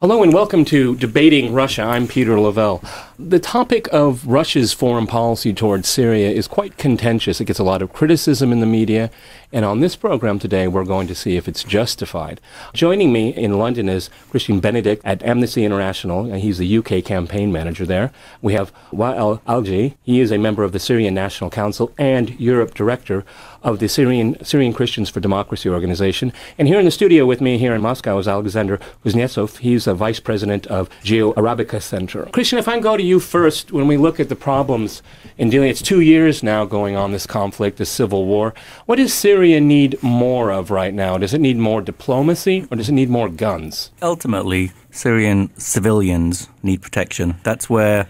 Hello and welcome to Debating Russia. I'm Peter Lavelle. The topic of Russia's foreign policy towards Syria is quite contentious. It gets a lot of criticism in the media, and on this program today we're going to see if it's justified. Joining me in London is Kristyan Benedict at Amnesty International, and he's the UK campaign manager there. We have Wael Aleji. He is a member of the Syrian National Council and Europe Director of the Syrian Christians for Democracy organization. And here in the studio with me here in Moscow is Alexander Kuznetsov. He's a vice president of Geo-Arabica Center. Kristyan, if I go to you first, when we look at the problems in dealing, it's 2 years now going on, this conflict, this civil war. What does Syria need more of right now? Does it need more diplomacy or does it need more guns? Ultimately, Syrian civilians need protection. That's where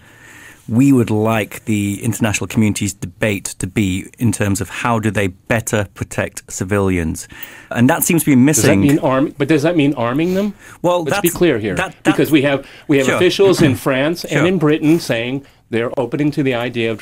we would like the international community's debate to be in terms of how do they better protect civilians. And that seems to be missing. Does that mean arming them? Well, let's be clear here. Because we have Sure. officials in France and in Britain saying they're opening to the idea of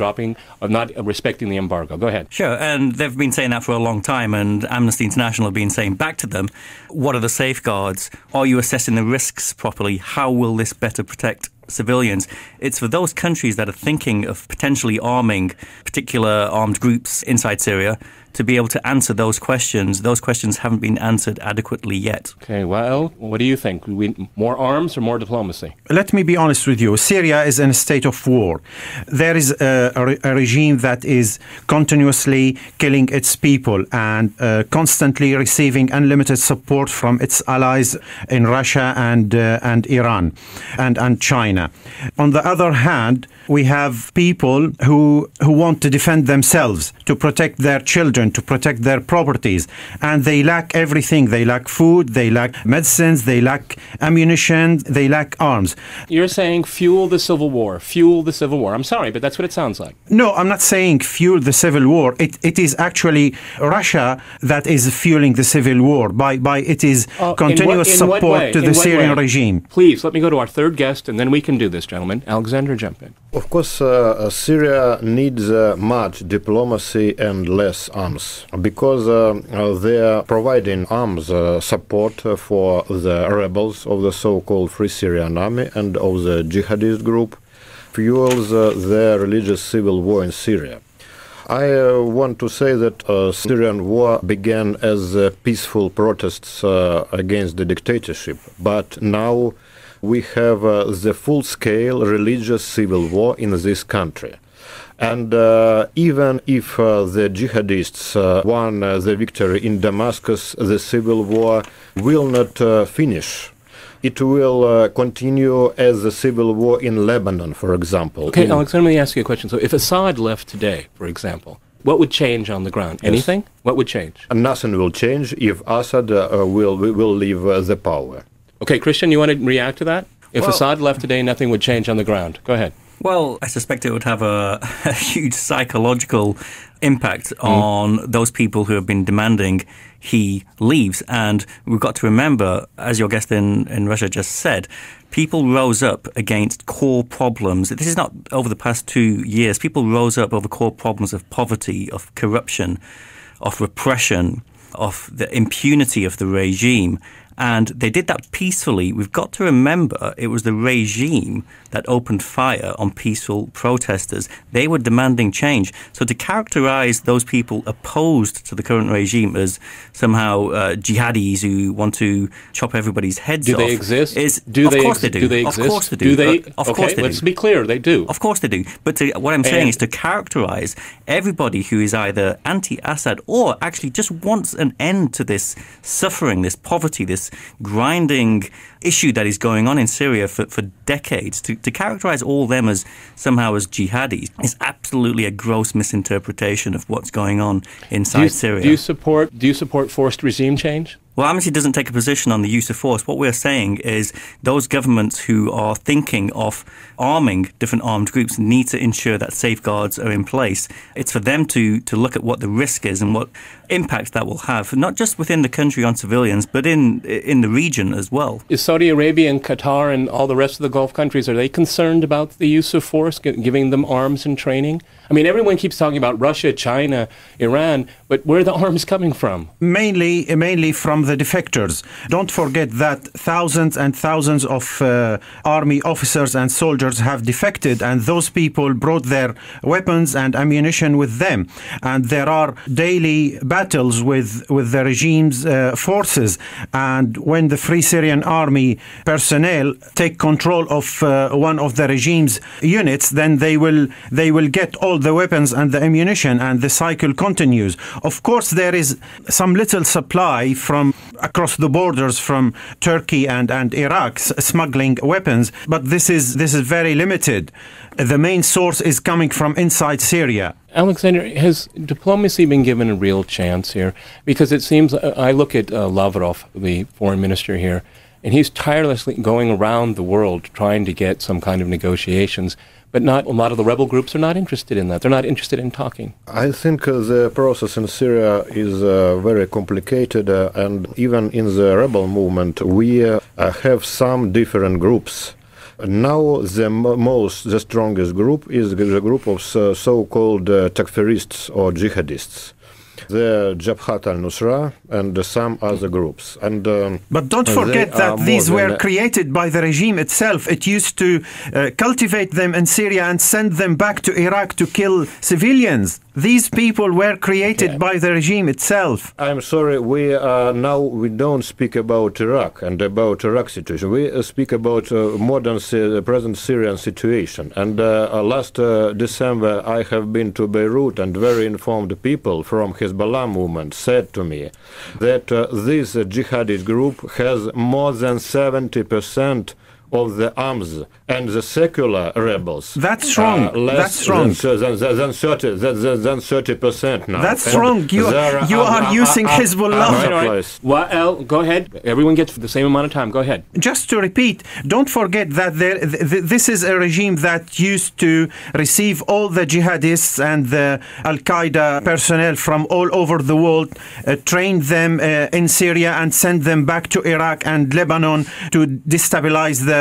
not respecting the embargo. Go ahead. Sure, and they've been saying that for a long time, and Amnesty International have been saying back to them, what are the safeguards? Are you assessing the risks properly? How will this better protect civilians? It's for those countries that are thinking of potentially arming particular armed groups inside Syria to be able to answer those questions. Those questions haven't been answered adequately yet. Okay, well, what do you think? More arms or more diplomacy? Let me be honest with you. Syria is in a state of war. There is a regime that is continuously killing its people and constantly receiving unlimited support from its allies in Russia and Iran and China. On the other hand, we have people who want to defend themselves, to protect their children, to protect their properties, and they lack everything. They lack food, they lack medicines, they lack ammunition, they lack arms. You're saying fuel the civil war. Fuel the civil war. I'm sorry, but that's what it sounds like. No, I'm not saying fuel the civil war. It is actually Russia that is fueling the civil war by it is continuous support to the Syrian regime. Please, let me go to our third guest, and then we can do this, gentlemen. Alexander, jump in. Of course, Syria needs much diplomacy and less arms because they are providing arms support for the rebels of the so-called Free Syrian Army and of the jihadist group, fuels the religious civil war in Syria. I want to say that Syrian war began as peaceful protests against the dictatorship, but now we have the full-scale religious civil war in this country. And even if the jihadists won the victory in Damascus, the civil war will not finish. It will continue as a civil war in Lebanon, for example. Okay, Alexander, let me ask you a question. So if Assad left today, for example, what would change on the ground? Anything? Yes. What would change? Nothing will change if Assad will leave the power. Okay, Kristyan, you want to react to that? If Assad left today, nothing would change on the ground. Go ahead. Well, I suspect it would have a huge psychological impact on those people who have been demanding he leaves. And we've got to remember, as your guest in Russia just said, people rose up against core problems. This is not over the past 2 years. People rose up over core problems of poverty, of corruption, of repression, of the impunity of the regime. And they did that peacefully. We've got to remember it was the regime that opened fire on peaceful protesters. They were demanding change. So to characterize those people opposed to the current regime as somehow jihadis who want to chop everybody's heads off. Do they exist? Of course they do. Do they exist? Of course they do. Of course they do. Let's be clear, they do. Of course they do. But what I'm saying is to characterize everybody who is either anti-Assad or actually just wants an end to this suffering, this poverty, this grinding issue that is going on in Syria for decades, to characterize all them as somehow as jihadis is absolutely a gross misinterpretation of what's going on inside Syria. Do you support forced regime change? Well, Amnesty doesn't take a position on the use of force. What we're saying is those governments who are thinking of arming different armed groups need to ensure that safeguards are in place. It's for them to look at what the risk is and what impact that will have, not just within the country on civilians, but in the region as well. Is Saudi Saudi Arabia and Qatar and all the rest of the Gulf countries, are they concerned about the use of force, giving them arms and training? I mean, everyone keeps talking about Russia, China, Iran, but where are the arms coming from? Mainly from the defectors. Don't forget that thousands and thousands of army officers and soldiers have defected, and those people brought their weapons and ammunition with them. And there are daily battles with the regime's forces. And when the Free Syrian Army personnel take control of one of the regime's units, then they will get all the weapons and the ammunition, and the cycle continues. Of course, there is some little supply from across the borders from Turkey and Iraq, smuggling weapons, but this is very limited. The main source is coming from inside Syria. Alexander, has diplomacy been given a real chance here? Because it seems, I look at Lavrov, the foreign minister here, and he's tirelessly going around the world trying to get some kind of negotiations. But a lot of the rebel groups are not interested in that. They're not interested in talking. I think the process in Syria is very complicated, and even in the rebel movement, we have some different groups. Now, the strongest group is the group of so-called takfirists or jihadists. The Jabhat al-Nusra and some other groups. But don't forget that these were created by the regime itself. It used to cultivate them in Syria and send them back to Iraq to kill civilians. These people were created by the regime itself. I'm sorry, we don't speak about Iraq and about Iraq situation. We speak about present Syrian situation. And last December, I have been to Beirut, and very informed people from Hezbollah movement said to me that this jihadist group has more than 70% of the arms, and the secular rebels. That's wrong. That's wrong. Than 30% now. That's wrong. You are using Hezbollah. All right. Wael, go ahead. Everyone gets the same amount of time. Go ahead. Just to repeat, don't forget that this is a regime that used to receive all the jihadists and the Al-Qaeda personnel from all over the world, train them in Syria and send them back to Iraq and Lebanon to destabilize the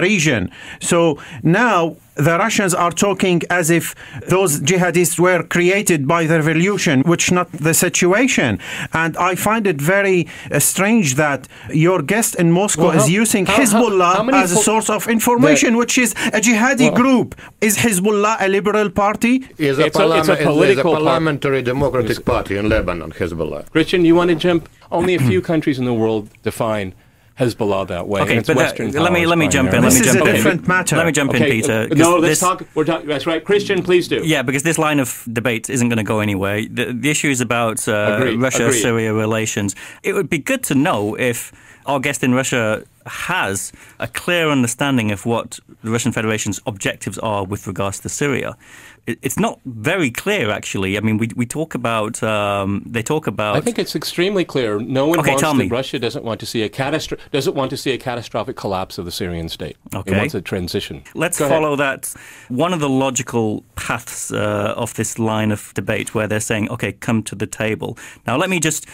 region. So now the Russians are talking as if those jihadists were created by the revolution, which not the situation. And I find it very strange that your guest in Moscow is using Hezbollah as a source of information, which is a jihadi group. Is Hezbollah a liberal party? It's a parliamentary democratic party in Lebanon, Hezbollah. Kristyan, you want to jump? Only a few countries in the world define Hezbollah that way. Okay, but let me jump in. This is a different matter. Let me jump in, Peter. No, let's talk. That's right. Kristyan, please do. Yeah, because this line of debate isn't going to go anywhere. The issue is about Russia-Syria relations. It would be good to know if our guest in Russia has a clear understanding of what the Russian Federation's objectives are with regards to Syria. It's not very clear, actually. I mean, we talk about. They talk about. I think it's extremely clear. No one wants that. Russia doesn't want to see a catastrophic collapse of the Syrian state. Okay. It wants a transition. Let's follow that. One of the logical paths of this line of debate, where they're saying, "Okay, come to the table." Now, let me just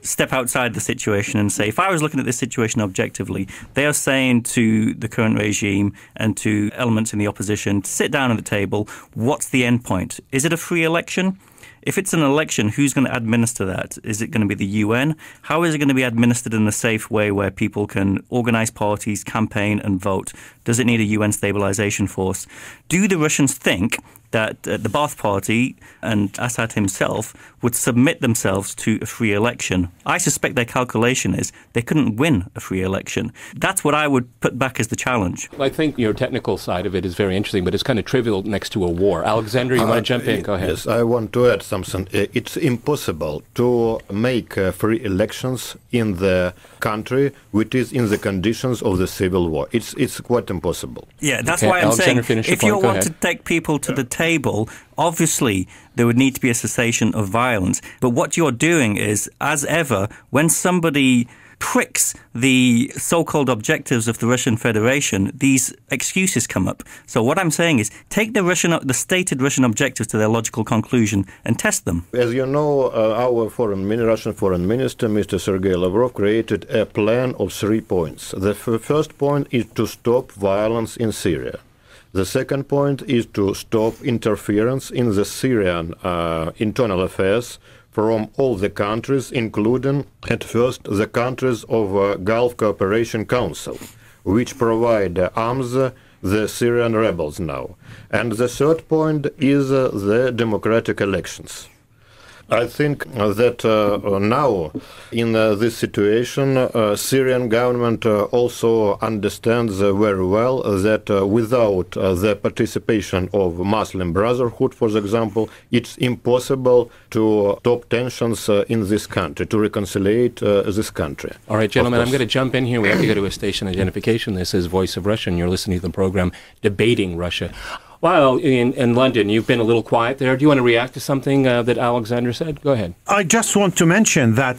step outside the situation and say, if I was looking at this situation objectively, they are saying to the current regime and to elements in the opposition to sit down at the table. What's the end point? Is it a free election? If it's an election, who's going to administer that? Is it going to be the UN? How is it going to be administered in a safe way where people can organize parties, campaign and vote? Does it need a UN stabilization force? Do the Russians think that the Ba'ath Party and Assad himself would submit themselves to a free election? I suspect their calculation is they couldn't win a free election. That's what I would put back as the challenge. I think your technical side of it is very interesting, but it's kind of trivial next to a war. Alexander, you want to jump in? Go ahead. Yes, I want to add something. It's impossible to make free elections in the country which is in the conditions of the civil war. It's quite impossible. Yeah, that's why I'm saying if you want to take people to the table, obviously there would need to be a cessation of violence. But what you're doing is, as ever, when somebody pricks the so-called objectives of the Russian Federation, these excuses come up. So what I'm saying is, take the stated Russian objectives to their logical conclusion and test them. As you know, our Russian foreign minister, Mr. Sergei Lavrov, created a plan of 3 points. The first point is to stop violence in Syria. The second point is to stop interference in the Syrian internal affairs from all the countries, including, at first, the countries of Gulf Cooperation Council, which provide arms the Syrian rebels now. And the third point is the democratic elections. I think that now, in this situation, Syrian government also understands very well that without the participation of Muslim Brotherhood, for example, it's impossible to stop tensions in this country, to reconcile this country. All right, gentlemen, I'm going to jump in here. We have to go to a station identification. This is Voice of Russia, and you're listening to the program Debating Russia. Well, in London, you've been a little quiet there. Do you want to react to something that Alexander said? Go ahead. I just want to mention that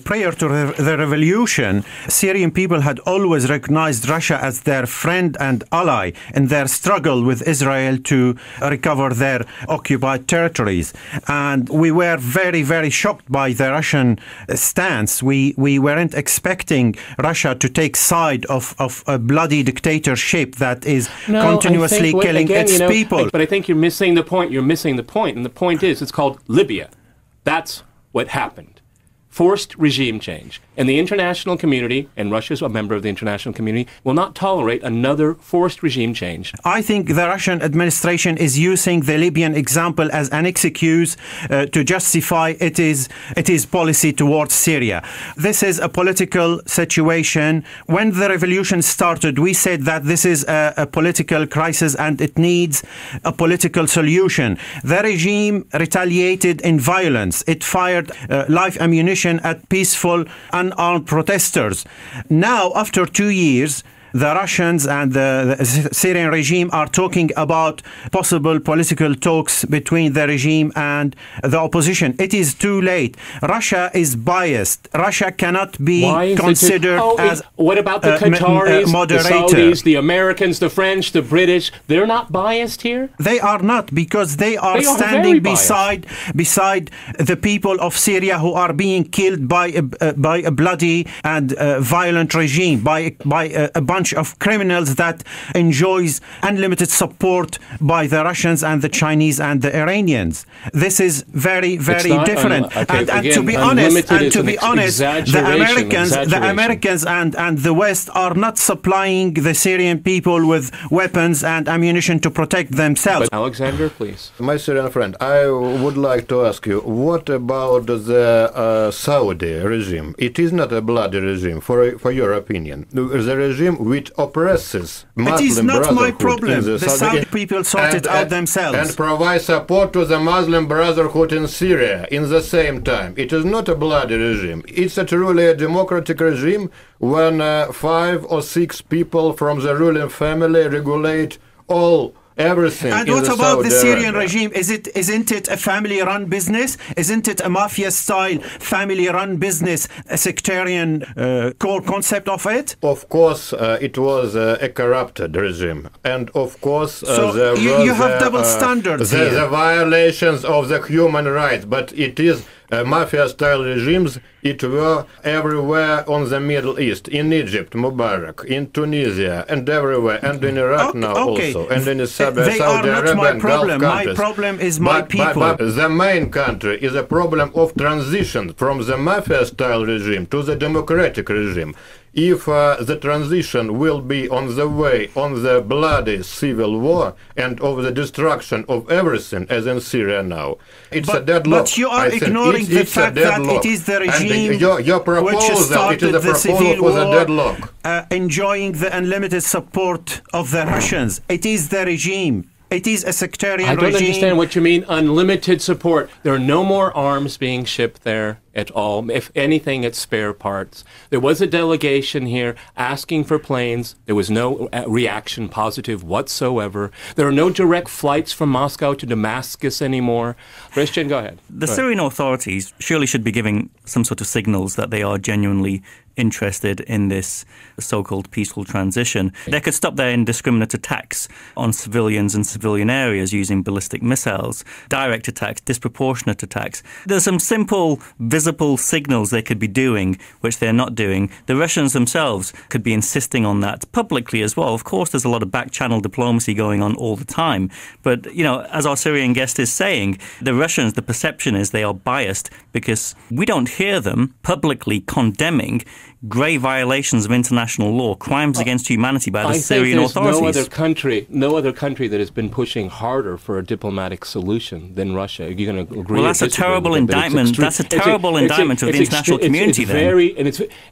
prior to the revolution, Syrian people had always recognized Russia as their friend and ally in their struggle with Israel to recover their occupied territories. And we were very, very shocked by the Russian stance. We weren't expecting Russia to take side of a bloody dictatorship that is continuously killing its people. But I think you're missing the point. You're missing the point. And the point is, it's called Libya. That's what happened. Forced regime change. And the international community, and Russia's a member of the international community, will not tolerate another forced regime change. I think the Russian administration is using the Libyan example as an excuse to justify its policy towards Syria. This is a political situation. When the revolution started, we said that this is a political crisis and it needs a political solution. The regime retaliated in violence. It fired live ammunition at peaceful, unarmed protesters. Now, after 2 years, the Russians and the Syrian regime are talking about possible political talks between the regime and the opposition. It is too late. Russia is biased. Russia cannot be considered as what about the Qataris, the Saudis, the Americans, the French, the British? They're not biased here? They are not, because they are standing beside the people of Syria who are being killed by a bloody and violent regime, by a bunch of criminals that enjoys unlimited support by the Russians and the Chinese and the Iranians. This is very, very different. And to be honest, the Americans and the West are not supplying the Syrian people with weapons and ammunition to protect themselves. But Alexander, please. My Syrian friend, I would like to ask you, what about the Saudi regime? It is not a bloody regime, for your opinion. The regime which oppresses Muslim It is not my problem. The Saudi people sort it out themselves. And provide support to the Muslim Brotherhood in Syria in the same time. It is not a bloody regime. It's a truly democratic regime when 5 or 6 people from the ruling family regulate everything. And what about the Syrian regime? Isn't it a family-run business? Isn't it a mafia-style family-run business, a sectarian core concept of it? Of course, it was a corrupted regime. And of course, you have double standards here. The violations of the human rights, but it is mafia-style regimes. It were everywhere on the Middle East, in Egypt, Mubarak, in Tunisia, and everywhere, and in Iraq now also, and in Saudi Arabia and Gulf countries. My problem is my people. But the main country is a problem of transition from the mafia-style regime to the democratic regime. If the transition will be on the way on the bloody civil war and of the destruction of everything, as in Syria now, it's a deadlock. But you are ignoring the fact that it is the regime your proposal, which started the civil war, enjoying the unlimited support of the Russians. It is the regime. It is a sectarian regime. I don't understand what you mean, unlimited support. There are no more arms being shipped there. at all. If anything, it's spare parts. There was a delegation here asking for planes. There was no reaction positive whatsoever. There are no direct flights from Moscow to Damascus anymore. Kristyan, go ahead. The Syrian authorities surely should be giving some sort of signals that they are genuinely interested in this so-called peaceful transition. They could stop their indiscriminate attacks on civilians and civilian areas using ballistic missiles, direct attacks, disproportionate attacks. There's some simple, visible signals they could be doing, which they're not doing. The Russians themselves could be insisting on that publicly as well. Of course, there's a lot of back-channel diplomacy going on all the time. But, as our Syrian guest is saying, the Russians, the perception is they are biased because we don't hear them publicly condemning grave violations of international law, crimes against humanity by the Syrian authorities. No other country that has been pushing harder for a diplomatic solution than Russia. You're going to agree? Well, that's a terrible indictment. That's a terrible indictment of the international community.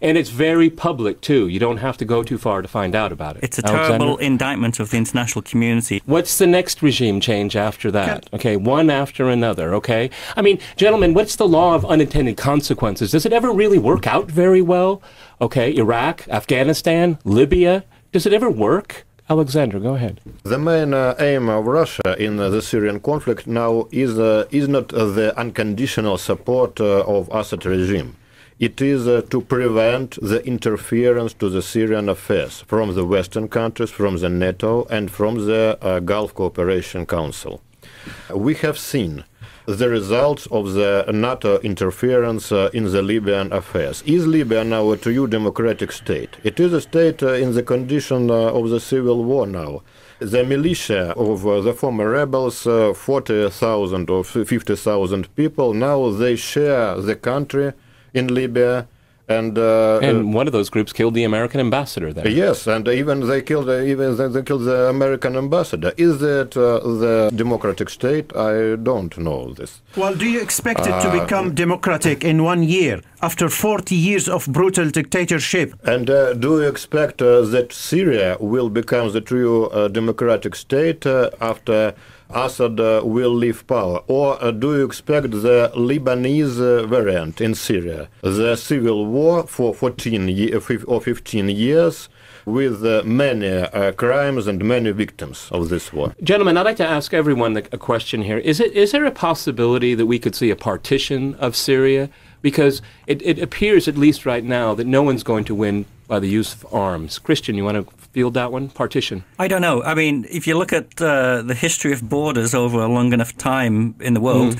It's very public too. You don't have to go too far to find out about it. It's a terrible indictment of the international community. What's the next regime change after that? Okay, one after another. Okay, I mean, gentlemen, what's the law of unintended consequences? Does it ever really work out very well? Okay, Iraq, Afghanistan, Libya. Does it ever work? Alexander, go ahead. The main aim of Russia in the Syrian conflict now is not the unconditional support of Assad regime. It is to prevent the interference to the Syrian affairs from the Western countries, from the NATO, and from the Gulf Cooperation Council. We have seen the results of the NATO interference in the Libyan affairs. Is Libya now a true democratic state? It is a state in the condition of the civil war now. The militia of the former rebels, 40,000 or 50,000 people, now they share the country in Libya. And one of those groups killed the American ambassador there. Yes, and even they killed the American ambassador. Is that the democratic state? I don't know this. Well, do you expect it to become democratic in 1 year after 40 years of brutal dictatorship? And do you expect that Syria will become the true democratic state after Assad will leave power? Or do you expect the Lebanese variant in Syria, the civil war for 14 or 15 years, with many crimes and many victims of this war? Gentlemen, I'd like to ask everyone a question here. Is there a possibility that we could see a partition of Syria? Because it appears, at least right now, that no one's going to win by the use of arms. Kristyan, you want to field that one? Partition. I don't know. I mean, if you look at the history of borders over a long enough time in the world,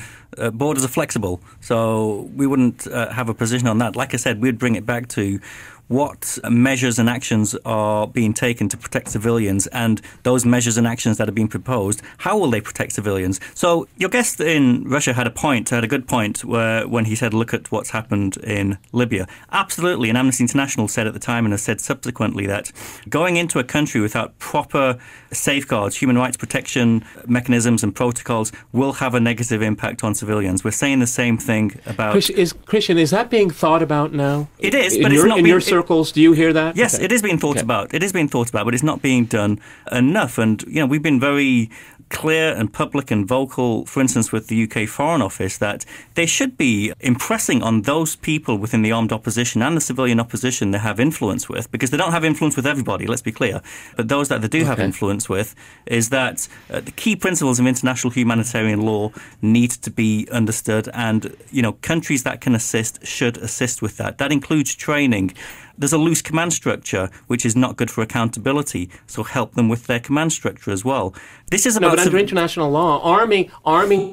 borders are flexible. So we wouldn't have a position on that. Like I said, we'd bring it back to what measures and actions are being taken to protect civilians, and those measures and actions that are being proposed, how will they protect civilians? So your guest in Russia had a good point when he said, look at what's happened in Libya. Absolutely, and Amnesty International said at the time and has said subsequently that going into a country without proper safeguards, human rights protection mechanisms and protocols will have a negative impact on civilians. We're saying the same thing about... Kristyan, is that being thought about now? It is, but it's not being... circles, do you hear that? Yes, okay. It is being thought about. It is being thought about, but it's not being done enough. And, we've been very clear and public and vocal, for instance, with the UK Foreign Office, that they should be impressing on those people within the armed opposition and the civilian opposition they have influence with, because they don't have influence with everybody, let's be clear. But those that they do have influence with, is that the key principles of international humanitarian law need to be understood, and, countries that can assist should assist with that. That includes training. There's a loose command structure, which is not good for accountability, so help them with their command structure as well. This is about... No, but under international law, arming...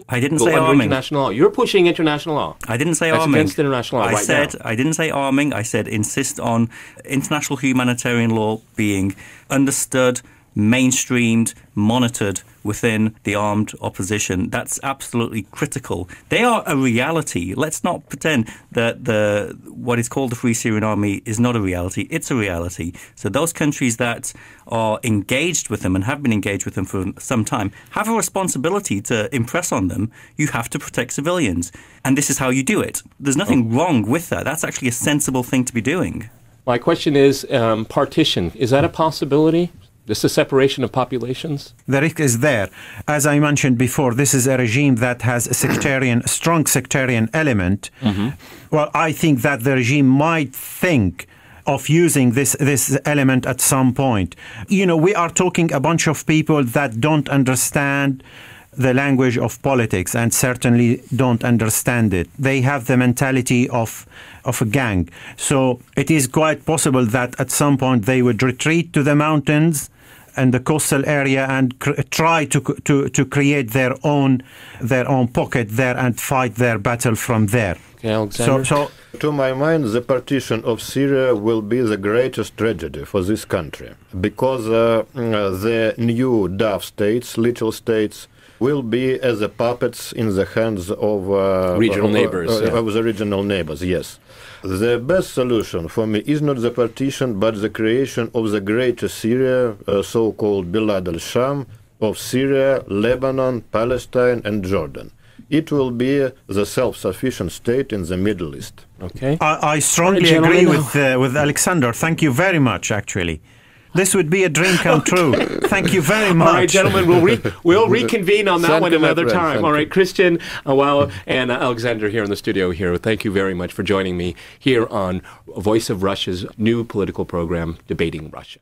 I didn't say arming. International law. You're pushing international law. I didn't say That's arming. Against international law I didn't say arming. I said insist on international humanitarian law being understood, mainstreamed, monitored within the armed opposition. That's absolutely critical. They are a reality. Let's not pretend that what is called the Free Syrian Army is not a reality. It's a reality. So those countries that are engaged with them and have been engaged with them for some time have a responsibility to impress on them. You have to protect civilians. And this is how you do it. There's nothing wrong with that. That's actually a sensible thing to be doing. My question is partition. Is that a possibility? Just a separation of populations? The risk is there. As I mentioned before, this is a regime that has a strong sectarian element. Well, I think that the regime might think of using this element at some point. You know, we are talking a bunch of people that don't understand the language of politics and certainly don't understand it. They have the mentality of a gang. So it is quite possible that at some point they would retreat to the mountains and the coastal area and try to create their own pocket there and fight their battle from there. Okay, Alexander? So to my mind, the partition of Syria will be the greatest tragedy for this country, because the new DAF states, little states, will be as the puppets in the hands of regional neighbors. Of the regional neighbors, yes. The best solution for me is not the partition, but the creation of the greater Syria, so-called Bilad al-Sham, of Syria, Lebanon, Palestine, and Jordan. It will be the self-sufficient state in the Middle East. Okay. I strongly agree with Alexander. Thank you very much, actually. This would be a dream come true. Thank you very much. All right, gentlemen, we'll reconvene on that one another time. All right, Kristyan, Wael, and Alexander here in the studio here. Thank you very much for joining me here on Voice of Russia's new political program, Debating Russia.